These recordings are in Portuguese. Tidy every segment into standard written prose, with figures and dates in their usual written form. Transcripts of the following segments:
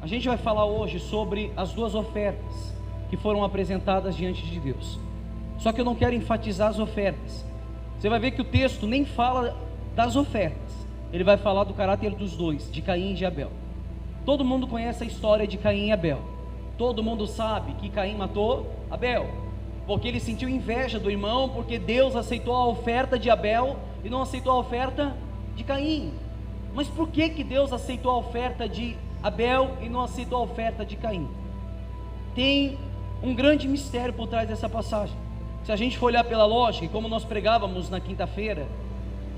A gente vai falar hoje sobre as duas ofertas que foram apresentadas diante de Deus. Só que eu não quero enfatizar as ofertas. Você vai ver que o texto nem fala das ofertas, ele vai falar do caráter dos dois, de Caim e de Abel. Todo mundo conhece a história de Caim e Abel. Todo mundo sabe que Caim matou Abel, porque ele sentiu inveja do irmão, porque Deus aceitou a oferta de Abel e não aceitou a oferta de Caim. Mas por que Deus aceitou a oferta de Abel e não aceitou a oferta de Caim? Tem um grande mistério por trás dessa passagem. Se a gente for olhar pela lógica, e como nós pregávamos na quinta-feira,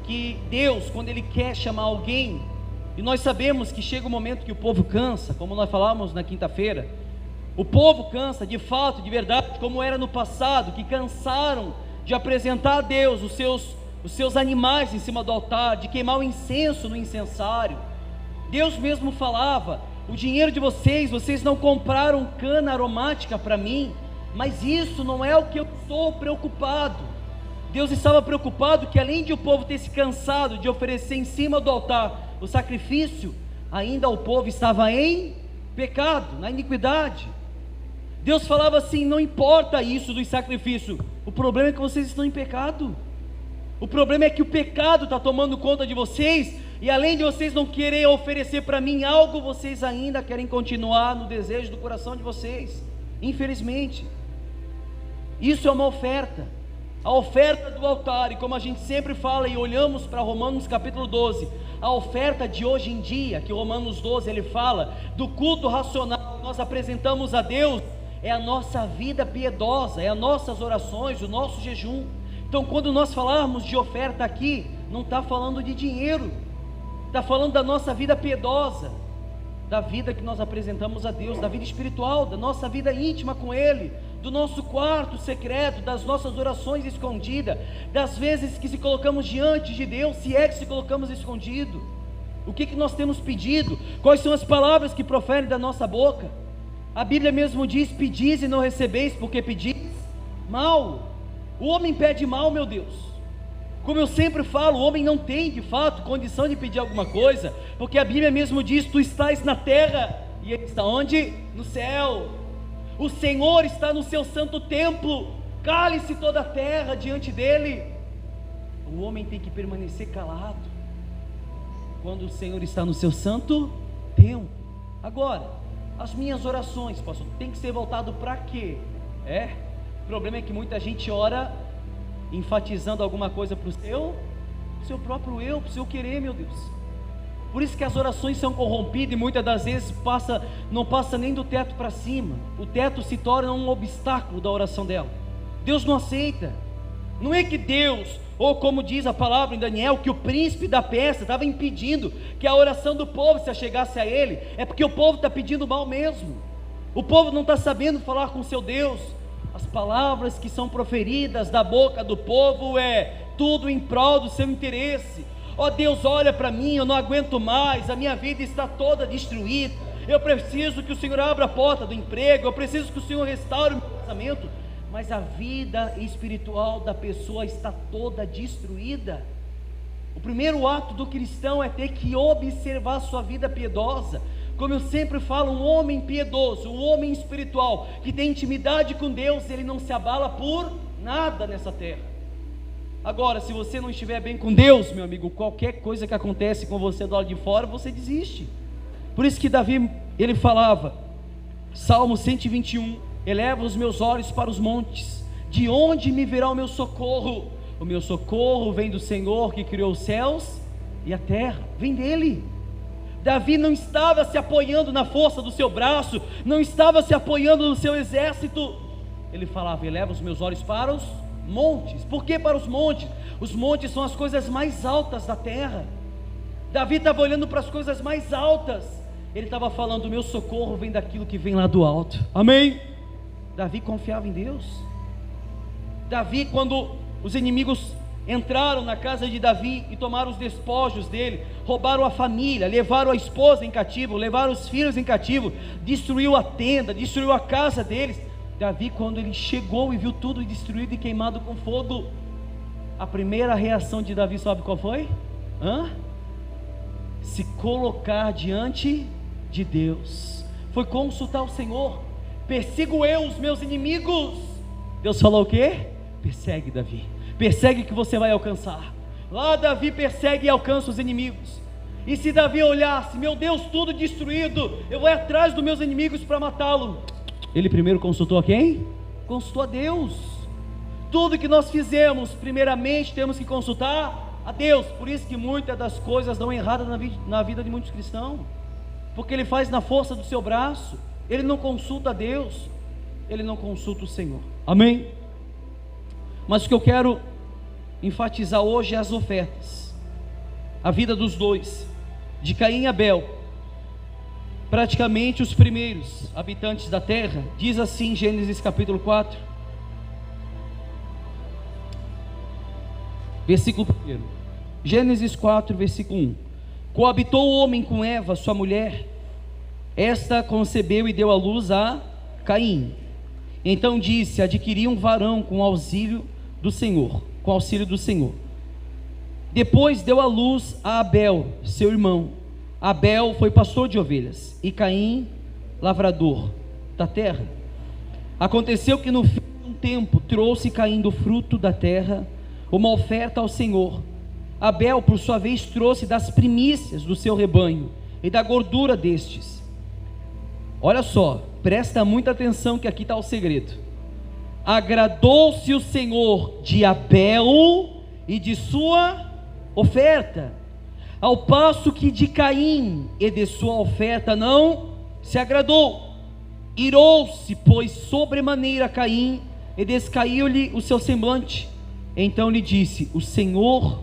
que Deus, quando Ele quer chamar alguém, e nós sabemos que chega um momento que o povo cansa, como nós falávamos na quinta-feira, o povo cansa de fato, de verdade, como era no passado, que cansaram de apresentar a Deus os seus animais em cima do altar, de queimar o incenso no incensário. Deus mesmo falava: o dinheiro de vocês não compraram cana aromática para mim, mas isso não é o que eu estou preocupado. Deus estava preocupado que, além de o povo ter se cansado de oferecer em cima do altar o sacrifício, ainda o povo estava em pecado, na iniquidade. Deus falava assim: não importa isso do sacrifício, o problema é que vocês estão em pecado. O problema é que o pecado está tomando conta de vocês, e além de vocês não querer oferecer para mim algo, vocês ainda querem continuar no desejo do coração de vocês. Infelizmente, isso é uma oferta, a oferta do altar. E como a gente sempre fala e olhamos para Romanos capítulo 12, a oferta de hoje em dia, que Romanos 12 ele fala do culto racional que nós apresentamos a Deus, é a nossa vida piedosa, é as nossas orações, o nosso jejum. Então, quando nós falarmos de oferta aqui, não está falando de dinheiro, está falando da nossa vida piedosa, da vida que nós apresentamos a Deus, da vida espiritual, da nossa vida íntima com Ele, do nosso quarto secreto, das nossas orações escondidas, das vezes que se colocamos diante de Deus, se é que se colocamos escondido. O que nós temos pedido? Quais são as palavras que proferem da nossa boca? A Bíblia mesmo diz: pedis e não recebeis, porque pedis mal. O homem pede mal, meu Deus. Como eu sempre falo, o homem não tem de fato condição de pedir alguma coisa, porque a Bíblia mesmo diz: tu estás na terra, e Ele está onde? No céu. O Senhor está no seu santo templo, cale-se toda a terra diante dEle. O homem tem que permanecer calado quando o Senhor está no seu santo templo. Agora, as minhas orações, pastor, tem que ser voltado para quê? O problema é que muita gente ora enfatizando alguma coisa para o seu próprio eu, para o seu querer, meu Deus. Por isso que as orações são corrompidas e muitas das vezes não passa nem do teto para cima. O teto se torna um obstáculo da oração dela. Deus não aceita. Não é que Deus, ou como diz a palavra em Daniel, que o príncipe da Pérsia estava impedindo que a oração do povo se achegasse a ele. É porque o povo está pedindo mal mesmo. O povo não está sabendo falar com o seu Deus. As palavras que são proferidas da boca do povo é tudo em prol do seu interesse. Ó Deus, olha para mim, eu não aguento mais, a minha vida está toda destruída, eu preciso que o Senhor abra a porta do emprego, eu preciso que o Senhor restaure o meu casamento. Mas a vida espiritual da pessoa está toda destruída. O primeiro ato do cristão é ter que observar a sua vida piedosa. Como eu sempre falo, um homem piedoso, um homem espiritual, que tem intimidade com Deus, ele não se abala por nada nessa terra. Agora, se você não estiver bem com Deus, meu amigo, qualquer coisa que acontece com você do lado de fora, você desiste. Por isso que Davi, ele falava, Salmo 121, eleva os meus olhos para os montes, de onde me virá o meu socorro? O meu socorro vem do Senhor que criou os céus e a terra, vem dele. Davi não estava se apoiando na força do seu braço, não estava se apoiando no seu exército. Ele falava: eleva os meus olhos para os montes. Por que para os montes? Os montes são as coisas mais altas da terra. Davi estava olhando para as coisas mais altas. Ele estava falando: o meu socorro vem daquilo que vem lá do alto. Amém? Davi confiava em Deus. Davi, quando os inimigos entraram na casa de Davi e tomaram os despojos dele, roubaram a família, levaram a esposa em cativo, levaram os filhos em cativo, destruiu a tenda, destruiu a casa deles. Davi, quando ele chegou e viu tudo destruído e queimado com fogo, a primeira reação de Davi, sabe qual foi? Se colocar diante de Deus, foi consultar o Senhor. Persigo eu os meus inimigos. Deus falou o quê? Persegue, Davi, persegue que você vai alcançar. Lá Davi persegue e alcança os inimigos. E se Davi olhasse, meu Deus, tudo destruído, eu vou atrás dos meus inimigos para matá-lo. Ele primeiro consultou a quem? Consultou a Deus. Tudo que nós fizemos, primeiramente temos que consultar a Deus. Por isso que muitas das coisas dão errado na vida de muitos cristãos, porque ele faz na força do seu braço, ele não consulta a Deus, ele não consulta o Senhor. Amém? Mas o que eu quero enfatizar hoje é as ofertas, a vida dos dois, de Caim e Abel, praticamente os primeiros habitantes da terra. Diz assim Gênesis capítulo 4, versículo 1. Gênesis 4, versículo 1. Coabitou o homem com Eva, sua mulher. Esta concebeu e deu à luz a Caim. Então disse: adquiri um varão com auxílio do Senhor. Depois deu à luz a Abel, seu irmão. Abel foi pastor de ovelhas, e Caim, lavrador da terra. Aconteceu que no fim de um tempo trouxe Caim do fruto da terra uma oferta ao Senhor. Abel, por sua vez, trouxe das primícias do seu rebanho e da gordura destes. Olha só, presta muita atenção que aqui está o segredo. Agradou-se o Senhor de Abel e de sua oferta, ao passo que de Caim e de sua oferta não se agradou. Irou-se, pois, sobremaneira Caim, e descaiu-lhe o seu semblante. Então lhe disse o Senhor: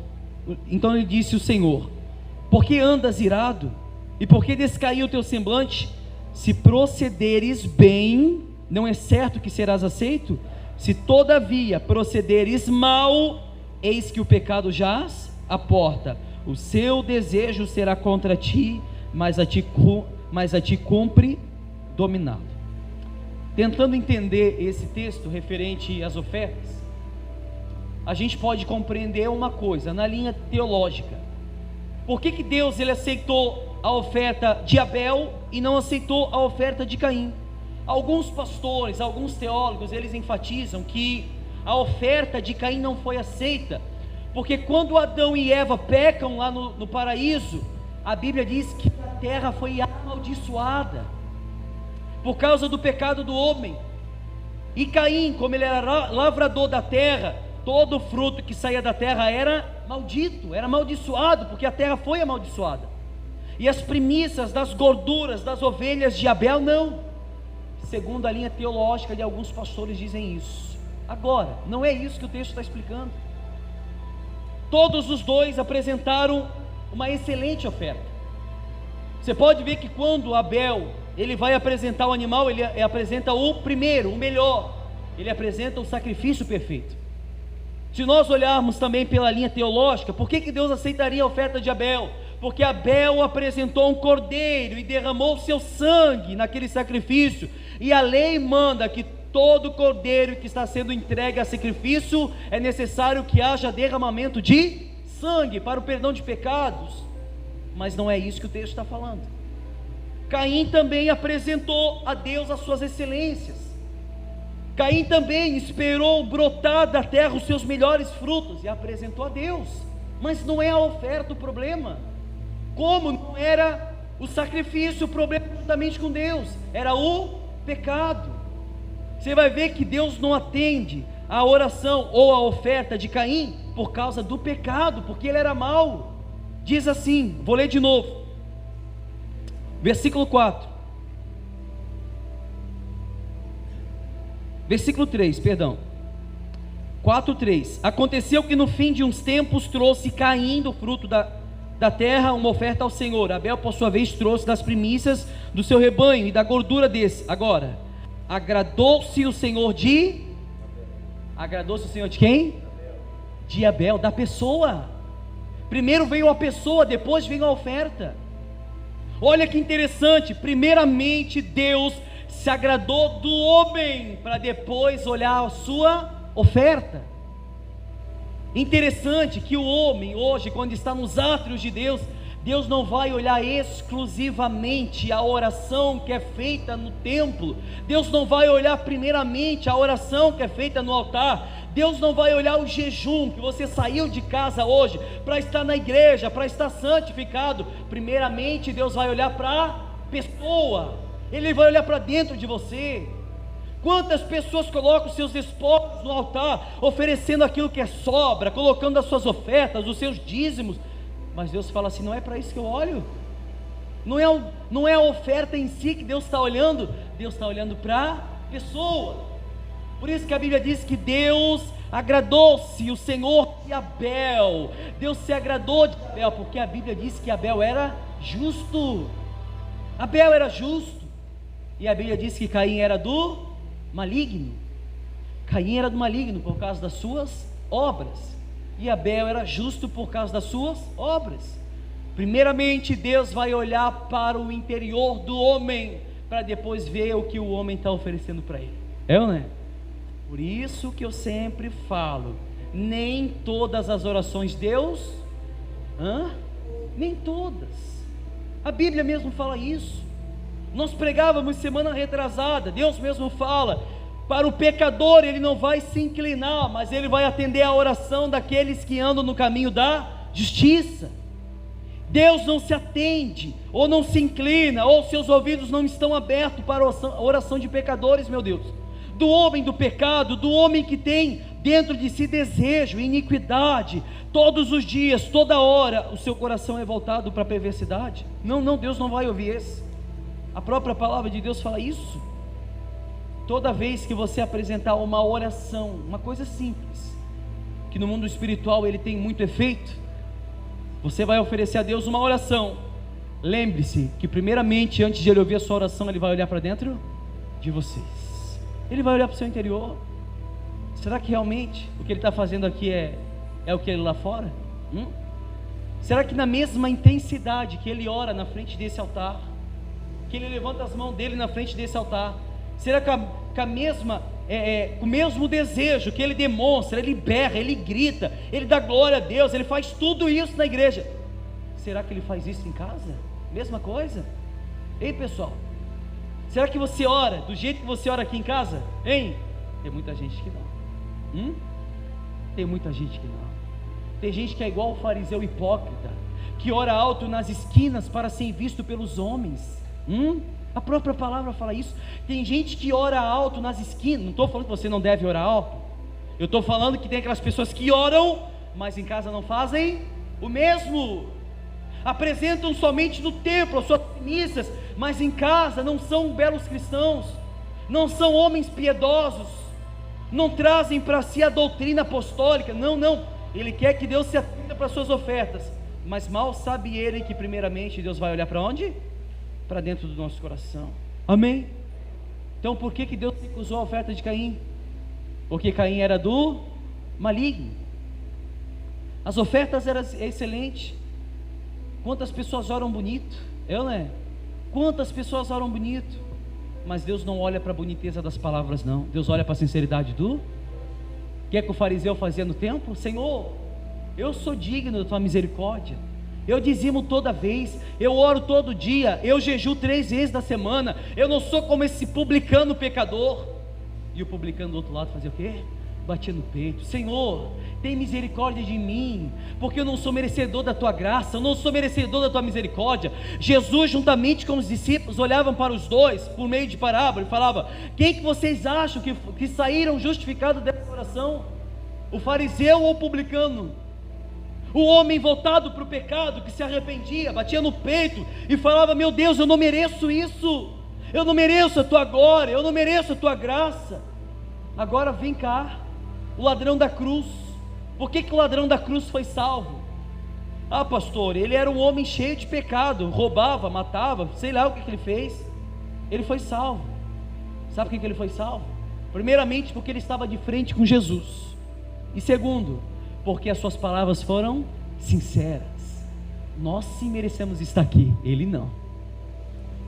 por que andas irado? E por que descaiu o teu semblante? Se procederes bem, não é certo que serás aceito? Se todavia procederes mal, eis que o pecado jaz à porta. O seu desejo será contra ti, mas a ti cumpre dominá-lo. Tentando entender esse texto referente às ofertas, a gente pode compreender uma coisa na linha teológica. Por que Deus ele aceitou a oferta de Abel e não aceitou a oferta de Caim? Alguns pastores, alguns teólogos, eles enfatizam que a oferta de Caim não foi aceita, porque quando Adão e Eva pecam lá no paraíso, a Bíblia diz que a terra foi amaldiçoada, por causa do pecado do homem. E Caim, como ele era lavrador da terra, todo fruto que saía da terra era maldito, era amaldiçoado, porque a terra foi amaldiçoada. E as primícias das gorduras das ovelhas de Abel não. Segundo a linha teológica de alguns pastores dizem isso. Agora, não é isso que o texto está explicando. Todos os dois apresentaram uma excelente oferta. Você pode ver que quando Abel ele vai apresentar o animal, ele apresenta o primeiro, o melhor. Ele apresenta o sacrifício perfeito. Se nós olharmos também pela linha teológica, por que Deus aceitaria a oferta de Abel? Porque Abel apresentou um cordeiro e derramou seu sangue naquele sacrifício, e a lei manda que todo cordeiro que está sendo entregue a sacrifício, é necessário que haja derramamento de sangue para o perdão de pecados. Mas não é isso que o texto está falando. Caim também apresentou a Deus as suas excelências. Caim também esperou brotar da terra os seus melhores frutos e apresentou a Deus. Mas não é a oferta o problema. Como não era o sacrifício o problema juntamente com Deus, era o pecado. Você vai ver que Deus não atende a oração ou a oferta de Caim por causa do pecado, porque ele era mau. Diz assim, vou ler de novo, versículo 4, versículo 3, perdão, 4:3. Aconteceu que no fim de uns tempos trouxe Caim do fruto da terra uma oferta ao Senhor. Abel, por sua vez, trouxe das primícias do seu rebanho e da gordura desse. Agora, agradou-se o Senhor de quem? De Abel, da pessoa. Primeiro veio a pessoa, depois veio a oferta. Olha que interessante, primeiramente Deus se agradou do homem, para depois olhar a sua oferta. Interessante que o homem hoje, quando está nos átrios de Deus, Deus não vai olhar exclusivamente a oração que é feita no templo. Deus não vai olhar primeiramente a oração que é feita no altar. Deus não vai olhar o jejum que você saiu de casa hoje para estar na igreja, para estar santificado. Primeiramente Deus vai olhar para a pessoa. Ele vai olhar para dentro de você. Quantas pessoas colocam seus despojos no altar, oferecendo aquilo que é sobra, colocando as suas ofertas, os seus dízimos, mas Deus fala assim: não é para isso que eu olho. Não é a oferta em si que Deus está olhando. Deus está olhando para a pessoa. Por isso que a Bíblia diz que Deus agradou-se, o Senhor, de Abel. Deus se agradou de Abel, porque a Bíblia diz que Abel era justo. Abel era justo. E a Bíblia diz que Caim era do maligno. Caim era do maligno por causa das suas obras, e Abel era justo por causa das suas obras. Primeiramente Deus vai olhar para o interior do homem, para depois ver o que o homem está oferecendo para ele. É ou não é? Por isso que eu sempre falo, nem todas as orações Deus, nem todas. A Bíblia mesmo fala isso. Nós pregávamos semana retrasada, Deus mesmo fala: para o pecador ele não vai se inclinar, mas ele vai atender a oração daqueles que andam no caminho da justiça. Deus não se atende, ou não se inclina, ou seus ouvidos não estão abertos para a oração de pecadores, meu Deus, do homem do pecado, do homem que tem dentro de si desejo, iniquidade, todos os dias, toda hora, o seu coração é voltado para a perversidade. Não, Deus não vai ouvir esse. A própria palavra de Deus fala isso. Toda vez que você apresentar uma oração, uma coisa simples, que no mundo espiritual ele tem muito efeito, você vai oferecer a Deus uma oração. Lembre-se que primeiramente, antes de ele ouvir a sua oração, ele vai olhar para dentro de vocês. Ele vai olhar para o seu interior. Será que realmente o que ele está fazendo aqui é o que ele lá fora? Será que na mesma intensidade que ele ora na frente desse altar, que ele levanta as mãos dele na frente desse altar, será que com o mesmo desejo que ele demonstra, ele berra, ele grita, ele dá glória a Deus, ele faz tudo isso na igreja, será que ele faz isso em casa? Mesma coisa? Ei, pessoal, será que você ora do jeito que você ora aqui em casa? Hein? Tem muita gente que não. Tem muita gente que não. Tem gente que é igual o fariseu hipócrita, que ora alto nas esquinas para ser visto pelos homens. A própria palavra fala isso. Tem gente que ora alto nas esquinas. Não estou falando que você não deve orar alto. Eu estou falando que tem aquelas pessoas que oram, mas em casa não fazem o mesmo. Apresentam somente no templo as suas missas, mas em casa não são belos cristãos, não são homens piedosos, não trazem para si a doutrina apostólica. Não. Ele quer que Deus se atenda para as suas ofertas, mas mal sabe ele que primeiramente Deus vai olhar para onde? Para dentro do nosso coração. Amém? Então por que Deus recusou a oferta de Caim? Porque Caim era do maligno. As ofertas eram excelentes. Quantas pessoas oram bonito? Né? Quantas pessoas oram bonito? Mas Deus não olha para a boniteza das palavras, não. Deus olha para a sinceridade do... O que é que o fariseu fazia no templo? Senhor, eu sou digno da tua misericórdia, eu dizimo toda vez, eu oro todo dia, eu jejuo 3 vezes na semana, eu não sou como esse publicano pecador. E o publicano do outro lado fazia o quê? Batia no peito: Senhor, tem misericórdia de mim, porque eu não sou merecedor da tua graça, eu não sou merecedor da tua misericórdia. Jesus, juntamente com os discípulos, olhavam para os dois por meio de parábola e falava: quem que vocês acham que saíram justificados dessa oração? O fariseu ou o publicano? O homem voltado para o pecado, que se arrependia, batia no peito e falava: meu Deus, eu não mereço isso, eu não mereço a tua glória, eu não mereço a tua graça. Agora vem cá, o ladrão da cruz. Por que o ladrão da cruz foi salvo? Ah, pastor, ele era um homem cheio de pecado, roubava, matava, sei lá o que ele fez. Ele foi salvo. Sabe por que ele foi salvo? Primeiramente porque ele estava de frente com Jesus, e segundo, porque as suas palavras foram sinceras. Nós sim merecemos estar aqui, ele não.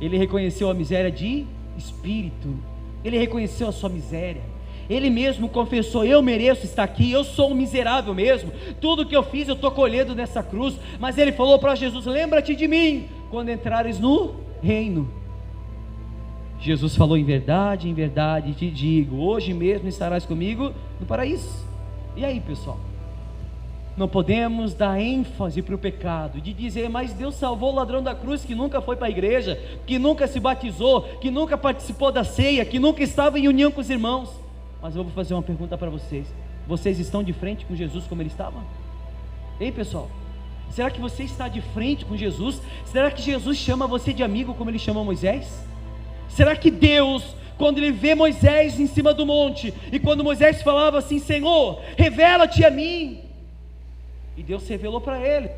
Ele reconheceu a miséria de espírito, ele reconheceu a sua miséria, Ele mesmo confessou: eu mereço estar aqui, eu sou um miserável mesmo, tudo que eu fiz eu estou colhendo nessa cruz. Mas ele falou para Jesus: lembra-te de mim quando entrares no reino. Jesus falou: em verdade te digo, hoje mesmo estarás comigo no paraíso. E aí, pessoal, não podemos dar ênfase para o pecado, de dizer: mas Deus salvou o ladrão da cruz que nunca foi para a igreja, que nunca se batizou, que nunca participou da ceia, que nunca estava em união com os irmãos. Mas eu vou fazer uma pergunta para vocês: vocês estão de frente com Jesus como ele estava? Ei, pessoal, será que você está de frente com Jesus? Será que Jesus chama você de amigo como ele chamou Moisés? Será que Deus, quando ele vê Moisés em cima do monte, e quando Moisés falava assim: Senhor, revela-te a mim, e Deus se revelou para ele,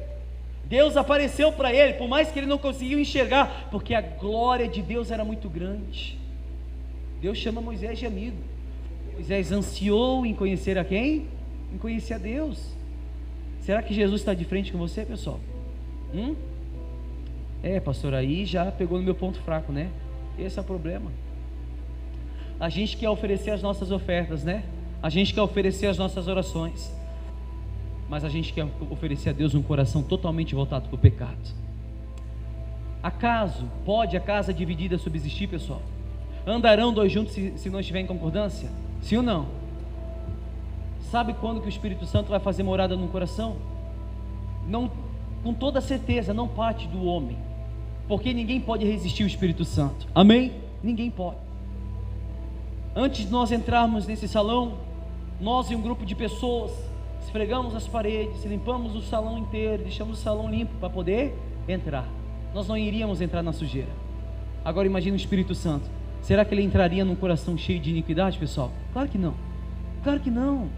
Deus apareceu para ele, por mais que ele não conseguiu enxergar, porque a glória de Deus era muito grande. Deus chama Moisés de amigo. Moisés ansiou em conhecer a quem? Em conhecer a Deus. Será que Jesus está de frente com você, pessoal? Pastor, aí já pegou no meu ponto fraco, né? Esse é o problema. A gente quer oferecer as nossas ofertas, né? A gente quer oferecer as nossas orações, mas a gente quer oferecer a Deus um coração totalmente voltado para o pecado. Acaso pode a casa dividida subsistir, pessoal? Andarão dois juntos se não estiver em concordância? Sim ou não? Sabe quando que o Espírito Santo vai fazer morada no coração? Não, com toda certeza, não parte do homem, porque ninguém pode resistir ao Espírito Santo. Amém? Ninguém pode. Antes de nós entrarmos nesse salão, nós e um grupo de pessoas esfregamos as paredes, limpamos o salão inteiro, deixamos o salão limpo para poder entrar. Nós não iríamos entrar na sujeira. Agora imagine o Espírito Santo. Será que ele entraria num coração cheio de iniquidade, pessoal? Claro que não. Claro que não.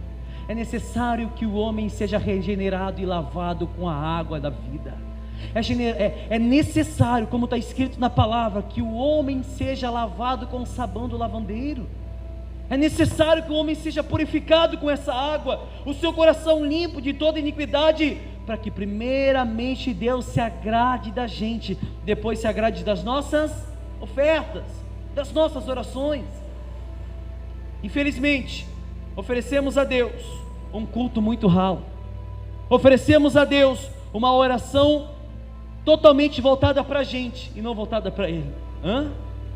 É necessário que o homem seja regenerado e lavado com a água da vida. É necessário, como está escrito na palavra, que o homem seja lavado com o sabão do lavandeiro. É necessário que o homem seja purificado com essa água, o seu coração limpo de toda iniquidade, para que primeiramente Deus se agrade da gente, depois se agrade das nossas ofertas, das nossas orações. Infelizmente, oferecemos a Deus um culto muito ralo, oferecemos a Deus uma oração totalmente voltada para a gente e não voltada para Ele.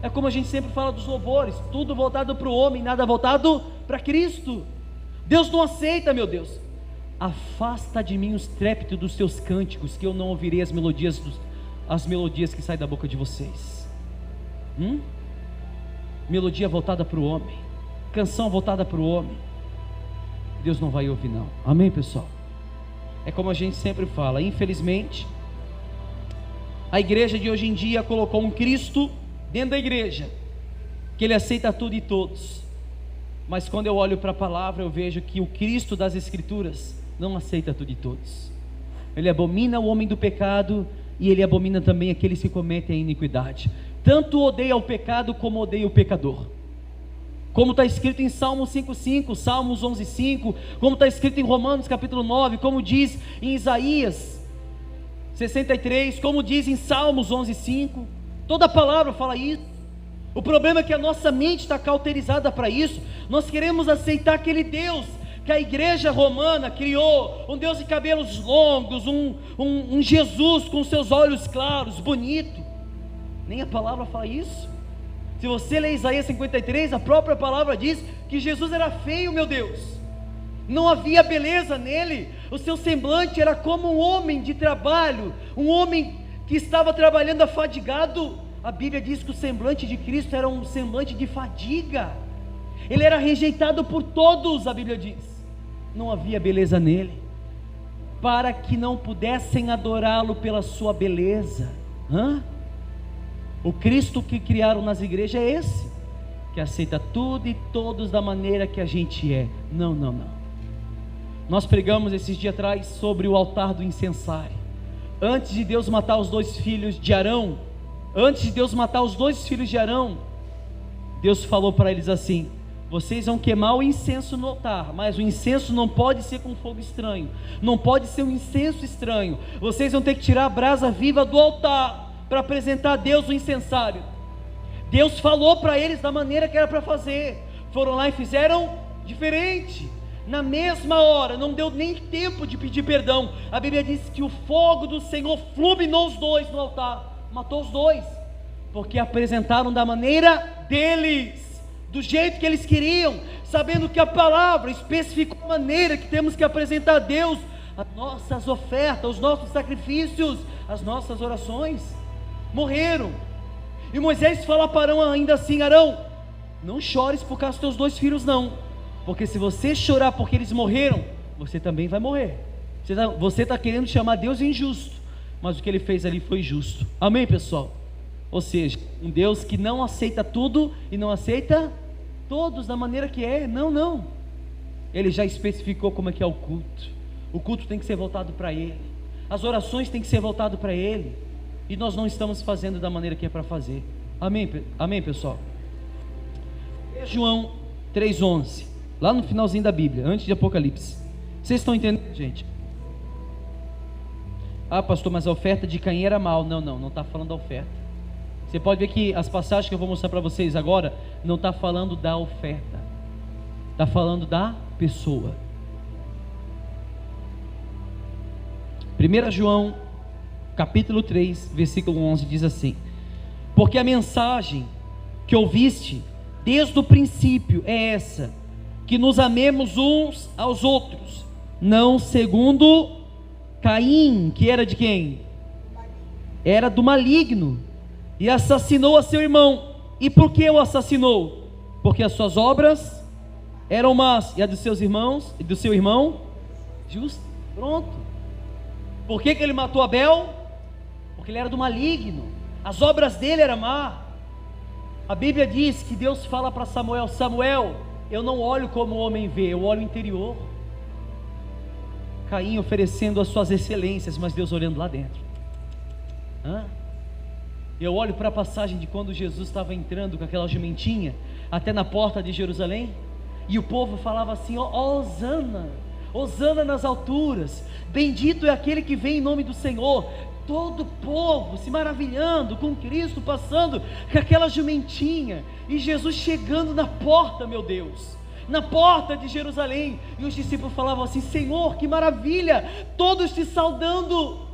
É como a gente sempre fala dos louvores, tudo voltado para o homem, nada voltado para Cristo. Deus não aceita, meu Deus. Afasta de mim o estrépito dos teus cânticos, que eu não ouvirei as melodias que saem da boca de vocês. Melodia voltada para o homem, canção voltada para o homem, Deus não vai ouvir não. Amém, pessoal? É como a gente sempre fala, infelizmente a igreja de hoje em dia colocou um Cristo dentro da igreja, que ele aceita tudo e todos, mas quando eu olho para a palavra, eu vejo que o Cristo das Escrituras não aceita tudo e todos. Ele abomina o homem do pecado, e ele abomina também aqueles que cometem a iniquidade. Tanto odeia o pecado como odeia o pecador, como está escrito em Salmos 5,5, Salmos 11,5, como está escrito em Romanos capítulo 9, como diz em Isaías 63, como diz em Salmos 11,5, toda a palavra fala isso. O problema é que a nossa mente está cauterizada para isso. Nós queremos aceitar aquele Deus que a igreja romana criou, um Deus de cabelos longos, um Jesus com seus olhos claros, bonito. Nem a palavra fala isso. Se você ler Isaías 53, a própria palavra diz que Jesus era feio, meu Deus, não havia beleza nele, o seu semblante era como um homem de trabalho, um homem que estava trabalhando afadigado. A Bíblia diz que o semblante de Cristo era um semblante de fadiga, ele era rejeitado por todos, a Bíblia diz, não havia beleza nele, para que não pudessem adorá-lo pela sua beleza. O Cristo que criaram nas igrejas é esse, que aceita tudo e todos da maneira que a gente é. Não. Nós pregamos esses dias atrás sobre o altar do incensário. Antes de Deus matar os dois filhos de Arão, Deus falou para eles assim: vocês vão queimar o incenso no altar, mas o incenso não pode ser com fogo estranho, não pode ser um incenso estranho. Vocês vão ter que tirar a brasa viva do altar para apresentar a Deus o incensário. Deus falou para eles da maneira que era para fazer. Foram lá e fizeram diferente. Na mesma hora, não deu nem tempo de pedir perdão. A Bíblia diz que o fogo do Senhor fulminou os dois no altar, matou os dois, porque apresentaram da maneira deles, do jeito que eles queriam, sabendo que a palavra especificou a maneira que temos que apresentar a Deus as nossas ofertas, os nossos sacrifícios, as nossas orações. Morreram. E Moisés fala para Arão ainda assim: Arão, não chores por causa dos teus dois filhos não, porque se você chorar porque eles morreram, você também vai morrer. Você está querendo chamar Deus injusto, mas o que ele fez ali foi justo. Amém, pessoal? Ou seja, um Deus que não aceita tudo e não aceita todos da maneira que é. Não, ele já especificou como é que é o culto. O culto tem que ser voltado para Ele, as orações têm que ser voltado para Ele, e nós não estamos fazendo da maneira que é para fazer. Amém, pessoal? João 3,11, lá no finalzinho da Bíblia, antes de Apocalipse. Vocês estão entendendo, gente? Ah, pastor, mas a oferta de Caim era mal. Não está falando da oferta. Você pode ver que as passagens que eu vou mostrar para vocês agora não está falando da oferta, está falando da pessoa. 1 João capítulo 3 versículo 11 diz assim: porque a mensagem que ouviste desde o princípio é essa, que nos amemos uns aos outros, não segundo Caim, que era de quem? Era do maligno, e assassinou a seu irmão. E por que o assassinou? Porque as suas obras eram más, e a dos seus irmãos, e do seu irmão justo. Pronto. Por que ele matou Abel? Porque ele era do maligno, as obras dele eram má. A Bíblia diz que Deus fala para Samuel: Samuel, eu não olho como o homem vê, eu olho o interior. Caim oferecendo as suas excelências, mas Deus olhando lá dentro. Eu olho para a passagem de quando Jesus estava entrando com aquela jumentinha até na porta de Jerusalém, e o povo falava assim: ó, Hosana, Hosana nas alturas, bendito é aquele que vem em nome do Senhor. Todo o povo se maravilhando com Cristo passando com aquela jumentinha, e Jesus chegando na porta, meu Deus, na porta de Jerusalém, e os discípulos falavam assim: Senhor, que maravilha, todos te saudando.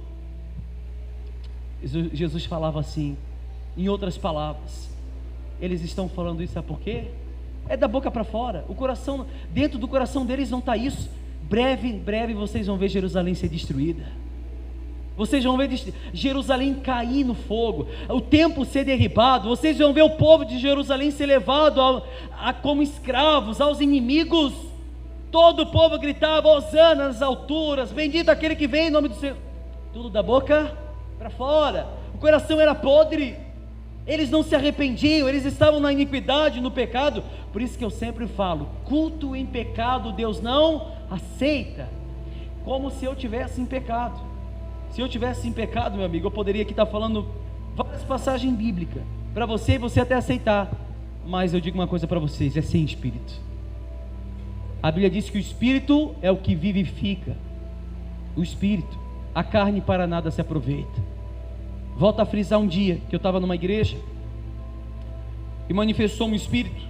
Jesus falava assim, em outras palavras: eles estão falando isso, sabe por quê? É da boca para fora, o coração, dentro do coração deles não está isso. Breve vocês vão ver Jerusalém ser destruída, vocês vão ver Jerusalém cair no fogo, o templo ser derribado, vocês vão ver o povo de Jerusalém ser levado como escravos aos inimigos. Todo o povo gritava: Hosana nas alturas, bendito aquele que vem em nome do Senhor. Tudo da boca para fora, o coração era podre, eles não se arrependiam, eles estavam na iniquidade, no pecado. Por isso que eu sempre falo: culto em pecado Deus não aceita. Como se eu tivesse em pecado. Se eu tivesse em pecado, meu amigo, eu poderia aqui estar falando várias passagens bíblicas para você e você até aceitar, mas eu digo uma coisa para vocês: é sem espírito. A Bíblia diz que o espírito é o que vivifica, o espírito, a carne para nada se aproveita. Volto a frisar um dia que eu estava numa igreja e manifestou um espírito,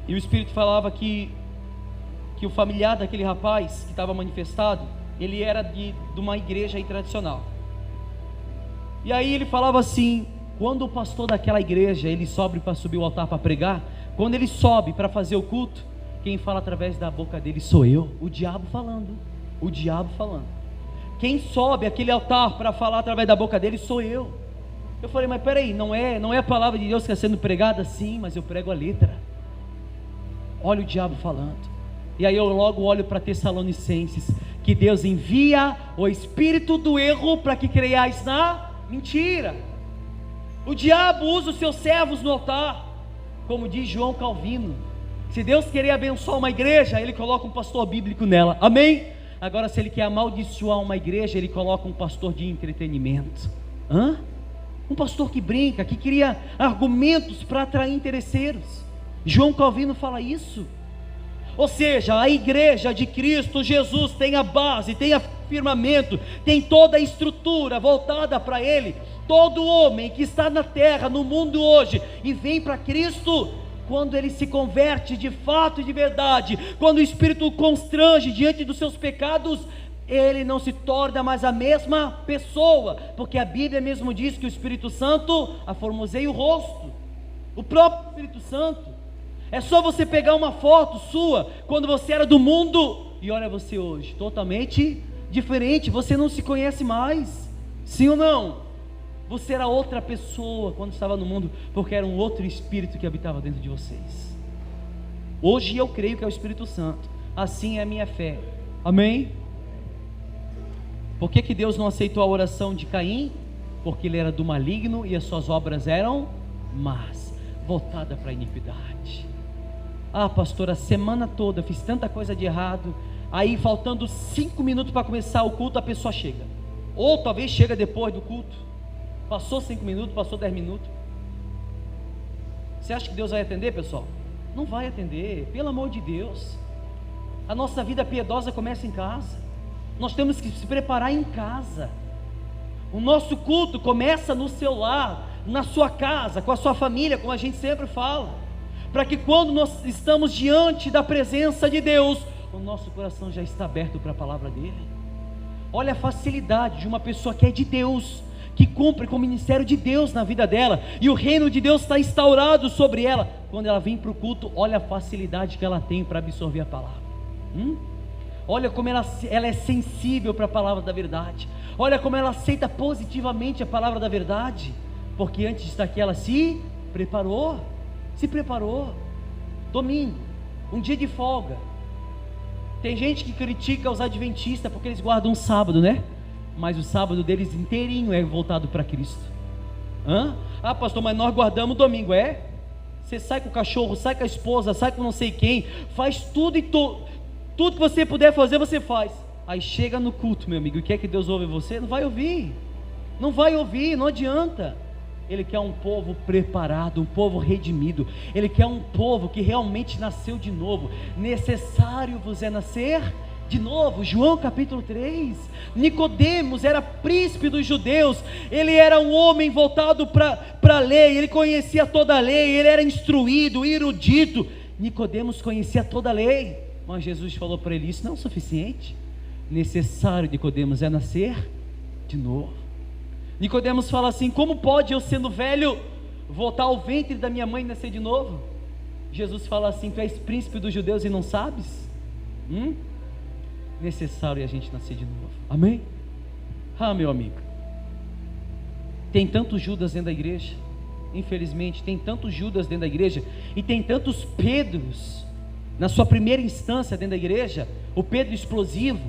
e o espírito falava que o familiar daquele rapaz que estava manifestado, ele era de uma igreja aí tradicional. E aí ele falava assim: quando o pastor daquela igreja ele sobe para subir o altar para pregar, quando ele sobe para fazer o culto, quem fala através da boca dele sou eu, o diabo falando. Quem sobe aquele altar para falar através da boca dele sou eu. Eu falei: mas peraí, não é a palavra de Deus que está sendo pregada? Sim, mas eu prego a letra. Olha o diabo falando. E aí eu logo olho para Tessalonicenses, que Deus envia o espírito do erro para que creiais na mentira. O diabo usa os seus servos no altar, como diz João Calvino: se Deus querer abençoar uma igreja, Ele coloca um pastor bíblico nela, amém? Agora, se Ele quer amaldiçoar uma igreja, Ele coloca um pastor de entretenimento. Um pastor que brinca, que cria argumentos para atrair interesseiros. João Calvino fala isso. Ou seja, a igreja de Cristo Jesus tem a base, tem a firmamento, tem toda a estrutura voltada para Ele. Todo homem que está na terra, no mundo hoje, e vem para Cristo, quando ele se converte de fato e de verdade, quando o Espírito o constrange diante dos seus pecados, ele não se torna mais a mesma pessoa, porque a Bíblia mesmo diz que o Espírito Santo aformoseia o rosto, o próprio Espírito Santo. É só você pegar uma foto sua, quando você era do mundo, e olha você hoje, totalmente diferente, você não se conhece mais, sim ou não? Você era outra pessoa quando estava no mundo, porque era um outro Espírito que habitava dentro de vocês. Hoje eu creio que é o Espírito Santo, assim é a minha fé, amém? Por que Deus não aceitou a oração de Caim? Porque ele era do maligno e as suas obras eram más, voltada para a iniquidade. Ah, pastor, a semana toda fiz tanta coisa de errado, aí faltando 5 minutos para começar o culto, a pessoa chega, ou talvez chega depois do culto, passou 5 minutos, passou 10 minutos. Você acha que Deus vai atender, pessoal? Não vai atender, pelo amor de Deus. A nossa vida piedosa começa em casa. Nós temos que se preparar em casa. O nosso culto começa no seu lar, na sua casa, com a sua família, como a gente sempre fala, para que quando nós estamos diante da presença de Deus, o nosso coração já está aberto para a palavra dele. Olha a facilidade de uma pessoa que é de Deus, que cumpre com o ministério de Deus na vida dela, e o reino de Deus está instaurado sobre ela. Quando ela vem para o culto, olha a facilidade que ela tem para absorver a palavra. Olha como ela é sensível para a palavra da verdade. Olha como ela aceita positivamente a palavra da verdade, porque antes de estar aqui ela se preparou. Domingo, um dia de folga. Tem gente que critica os adventistas porque eles guardam um sábado, né? Mas o sábado deles inteirinho é voltado para Cristo. Ah, pastor, mas nós guardamos domingo. Você sai com o cachorro, sai com a esposa, sai com não sei quem, faz tudo e tudo que você puder fazer, você faz. Aí chega no culto, meu amigo, e quer que Deus ouve você? Não vai ouvir, não adianta. Ele quer um povo preparado, um povo redimido. Ele quer um povo que realmente nasceu de novo. Necessário vos é nascer de novo. João capítulo 3. Nicodemos era príncipe dos judeus. Ele era um homem voltado para a lei. Ele conhecia toda a lei. Ele era instruído, erudito. Nicodemos conhecia toda a lei. Mas Jesus falou para ele: isso não é o suficiente. Necessário, Nicodemos, é nascer de novo. Nicodemos fala assim: como pode eu, sendo velho, voltar ao ventre da minha mãe e nascer de novo? Jesus fala assim: tu és príncipe dos judeus e não sabes? Necessário é a gente nascer de novo, amém? Ah, meu amigo, tem tantos Judas dentro da igreja, infelizmente, tem tantos Judas dentro da igreja, e tem tantos Pedros, na sua primeira instância dentro da igreja, o Pedro explosivo,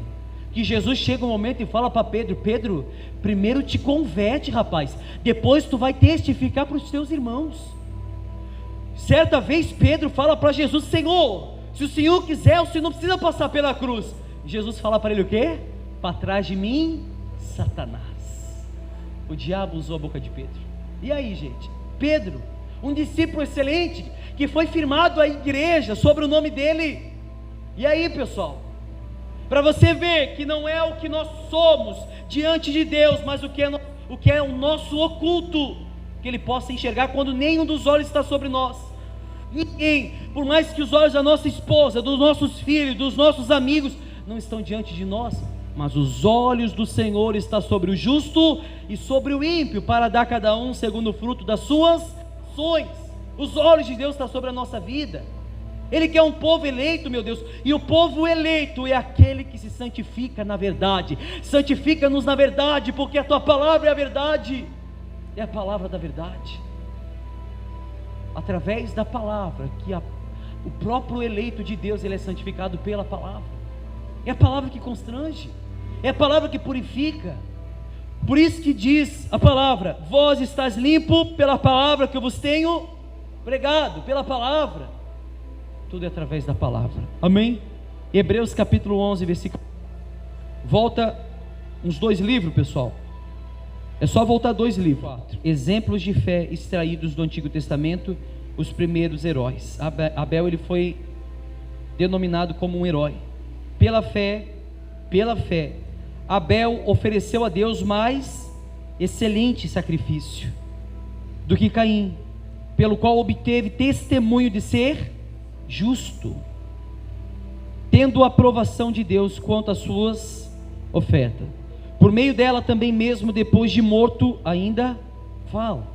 que Jesus chega um momento e fala para Pedro: Pedro, primeiro te converte, rapaz, depois tu vai testificar para os teus irmãos. Certa vez Pedro fala para Jesus: Senhor, se o Senhor quiser, o Senhor não precisa passar pela cruz. Jesus fala para ele o quê? Para trás de mim, Satanás. O diabo usou a boca de Pedro. E aí, gente, Pedro, um discípulo excelente, que foi firmado a igreja sobre o nome dele. E aí, pessoal, para você ver que não é o que nós somos diante de Deus, mas o que é o nosso oculto, que Ele possa enxergar quando nenhum dos olhos está sobre nós. Ninguém, por mais que os olhos da nossa esposa, dos nossos filhos, dos nossos amigos não estão diante de nós, mas os olhos do Senhor estão sobre o justo e sobre o ímpio, para dar a cada um segundo o fruto das suas ações. Os olhos de Deus estão sobre a nossa vida. Ele quer um povo eleito, meu Deus, e o povo eleito é aquele que se santifica na verdade. Santifica-nos na verdade, porque a tua palavra é a verdade, é a palavra da verdade. Através da palavra, o próprio eleito de Deus, ele é santificado pela palavra. É a palavra que constrange, é a palavra que purifica. Por isso que diz a palavra: vós estáis limpo pela palavra que eu vos tenho pregado, pela palavra. Tudo é através da palavra, amém? Hebreus capítulo 11, versículo. Volta uns 2 livros, pessoal. É só voltar 2 livros. 4. Exemplos de fé extraídos do Antigo Testamento, os primeiros heróis. Abel, ele foi denominado como um herói. Pela fé, Abel ofereceu a Deus mais excelente sacrifício do que Caim. pelo qual obteve testemunho de ser justo, tendo a aprovação de Deus quanto às suas ofertas. Por meio dela também mesmo depois de morto ainda fala.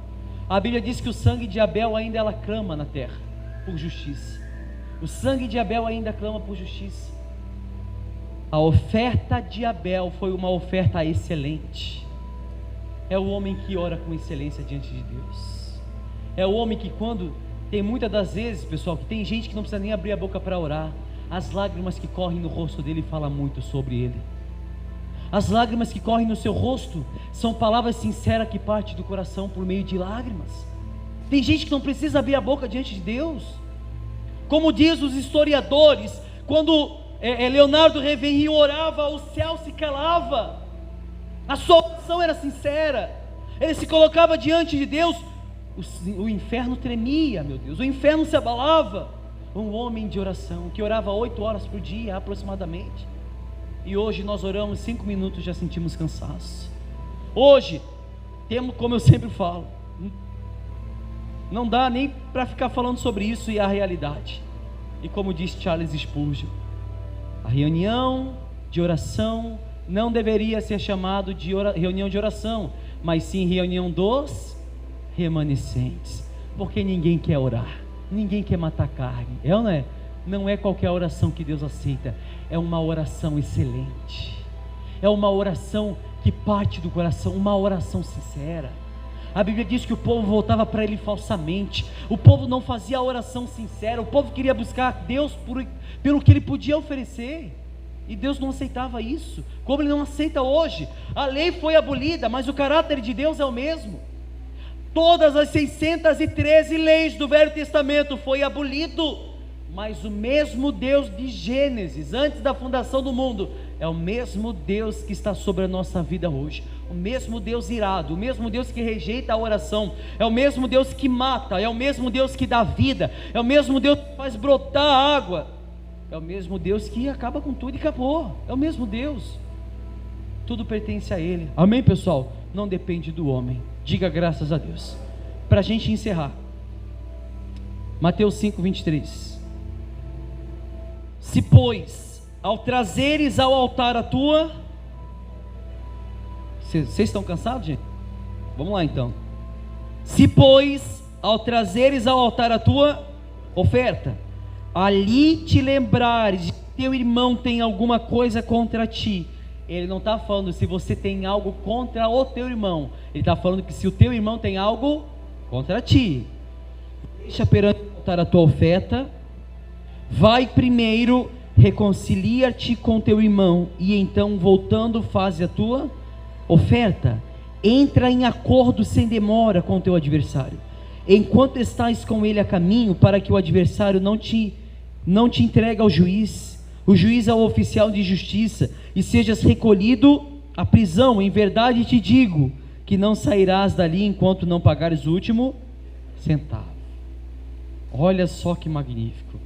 A Bíblia diz que o sangue de Abel ainda ela clama na terra por justiça. O sangue de Abel ainda clama por justiça. A oferta de Abel foi uma oferta excelente. É o homem que ora com excelência diante de Deus. É o homem que quando, tem muitas das vezes, pessoal, que tem gente que não precisa nem abrir a boca para orar, as lágrimas que correm no rosto dele falam muito sobre ele. As lágrimas que correm no seu rosto são palavras sinceras que partem do coração por meio de lágrimas. Tem gente que não precisa abrir a boca diante de Deus. Como diz os historiadores, quando Leonardo Reverie orava, o céu se calava, a sua oração era sincera, ele se colocava diante de Deus, o inferno tremia, meu Deus, o inferno se abalava. Um homem de oração, que orava 8 horas por dia aproximadamente, e hoje nós oramos 5 minutos, já sentimos cansaço. Hoje, temos, como eu sempre falo, não dá nem para ficar falando sobre isso e a realidade. E como disse Charles Spurgeon, a reunião de oração não deveria ser chamado de reunião de oração, mas sim reunião dos remanescentes, porque ninguém quer orar, ninguém quer matar carne, é ou não é? Não é qualquer oração que Deus aceita, é uma oração excelente, é uma oração que parte do coração, uma oração sincera. A Bíblia diz que o povo voltava para ele falsamente, o povo não fazia a oração sincera, o povo queria buscar Deus pelo que ele podia oferecer, e Deus não aceitava isso, como ele não aceita hoje. A lei foi abolida, mas o caráter de Deus é o mesmo. Todas as 613 leis do Velho Testamento foi abolido, mas o mesmo Deus de Gênesis, antes da fundação do mundo, é o mesmo Deus que está sobre a nossa vida hoje. O mesmo Deus irado, o mesmo Deus que rejeita a oração, é o mesmo Deus que mata, é o mesmo Deus que dá vida, é o mesmo Deus que faz brotar água, é o mesmo Deus que acaba com tudo e acabou, é o mesmo Deus. Tudo pertence a Ele, amém, pessoal? Não depende do homem, diga graças a Deus. Para a gente encerrar, Mateus 5, 23. Se pois, ao trazeres ao altar a tua... Vocês estão cansados, gente? Vamos lá então. Se pois, ao trazeres ao altar a tua oferta, ali te lembrares de que teu irmão tem alguma coisa contra ti. Ele não está falando se você tem algo contra o teu irmão, ele está falando que se o teu irmão tem algo contra ti, deixa perante o altar a tua oferta, vai primeiro, reconcilia-te com teu irmão, e então voltando faze a tua oferta. Entra em acordo sem demora com o teu adversário, enquanto estás com ele a caminho, para que o adversário não te entregue ao juiz, o juiz ao oficial de justiça, e sejas recolhido à prisão. Em verdade te digo que não sairás dali enquanto não pagares o último centavo. Olha só que magnífico.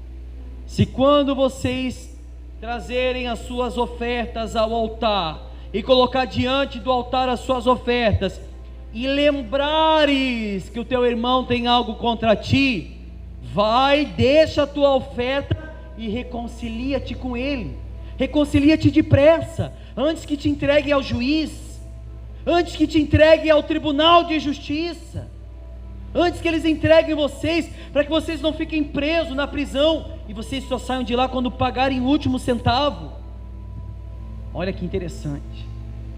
Se quando vocês trazerem as suas ofertas ao altar e colocar diante do altar as suas ofertas, e lembrares que o teu irmão tem algo contra ti, vai, deixa a tua oferta e reconcilia-te com ele. Reconcilia-te depressa, antes que te entregue ao juiz, antes que te entregue ao tribunal de justiça, antes que eles entreguem vocês, para que vocês não fiquem presos na prisão, e vocês só saiam de lá quando pagarem o último centavo. Olha que interessante,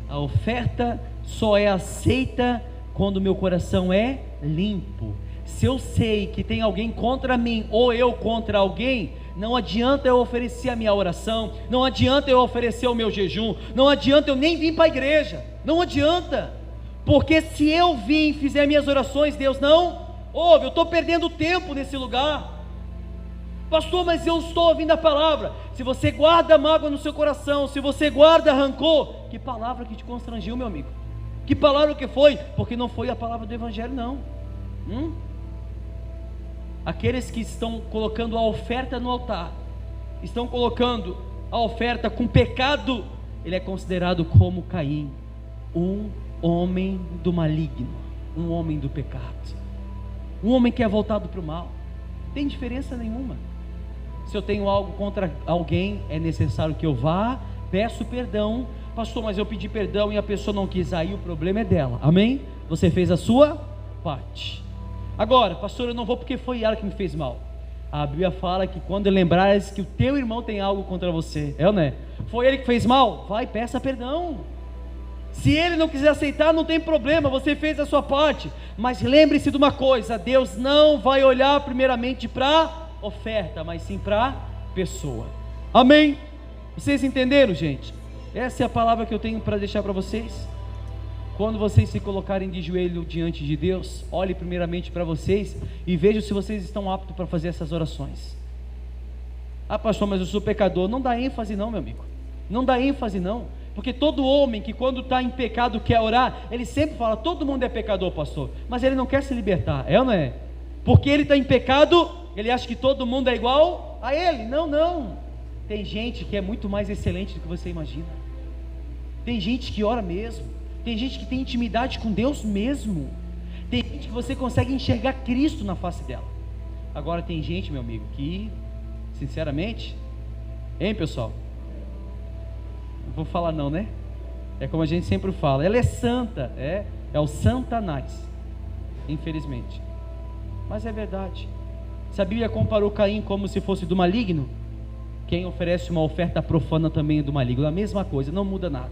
a oferta só é aceita quando o meu coração é limpo. Se eu sei que tem alguém contra mim, ou eu contra alguém, não adianta eu oferecer a minha oração, não adianta eu oferecer o meu jejum, não adianta eu nem vir para a igreja, não adianta, porque se eu vim e fizer minhas orações, Deus não ouve, eu estou perdendo tempo nesse lugar. Pastor, mas eu estou ouvindo a palavra. Se você guarda mágoa no seu coração, se você guarda rancor, que palavra que te constrangiu, meu amigo? Que palavra que foi? Porque não foi a palavra do evangelho, não. Aqueles que estão colocando a oferta no altar, estão colocando a oferta com pecado, ele é considerado como Caim, um homem do maligno, um homem do pecado. um homem que é voltado para o mal. Não tem diferença nenhuma. Se eu tenho algo contra alguém, é necessário que eu vá, peço perdão. Pastor, mas eu pedi perdão e a pessoa não quis, aí o problema é dela, amém? Você fez a sua parte. Agora, pastor, eu não vou porque foi ela que me fez mal. A Bíblia fala que quando lembrares que o teu irmão tem algo contra você, é ou não é? Foi ele que fez mal? Vai, peça perdão. Se ele não quiser aceitar, não tem problema, você fez a sua parte. Mas lembre-se de uma coisa: Deus não vai olhar primeiramente para oferta, mas sim para pessoa. Amém? Vocês entenderam, gente? Essa é a palavra que eu tenho para deixar para vocês. Quando vocês se colocarem de joelho diante de Deus, olhe primeiramente para vocês e vejam se vocês estão aptos para fazer essas orações. Ah, pastor, mas eu sou pecador. Não dá ênfase não, meu amigo. Não dá ênfase não. Porque todo homem que quando está em pecado quer orar, ele sempre fala, todo mundo é pecador, pastor. Mas ele não quer se libertar, é ou não é? Porque ele está em pecado, ele acha que todo mundo é igual a ele. Não, não. Tem gente que é muito mais excelente do que você imagina. Tem gente que ora mesmo. Tem gente que tem intimidade com Deus mesmo. Tem gente que você consegue enxergar Cristo na face dela. Agora tem gente, meu amigo, que, sinceramente, hein, pessoal? Não vou falar não, né? É como a gente sempre fala, ela é santa, é o Satanás, infelizmente. Mas é verdade. Se a Bíblia comparou Caim como se fosse do maligno, quem oferece uma oferta profana também é do maligno. A mesma coisa, não muda nada.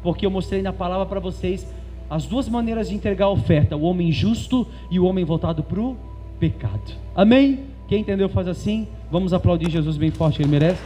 Porque eu mostrei na palavra para vocês as duas maneiras de entregar a oferta: o homem justo e o homem voltado para o pecado. Amém? Quem entendeu faz assim. Vamos aplaudir Jesus bem forte, que ele merece.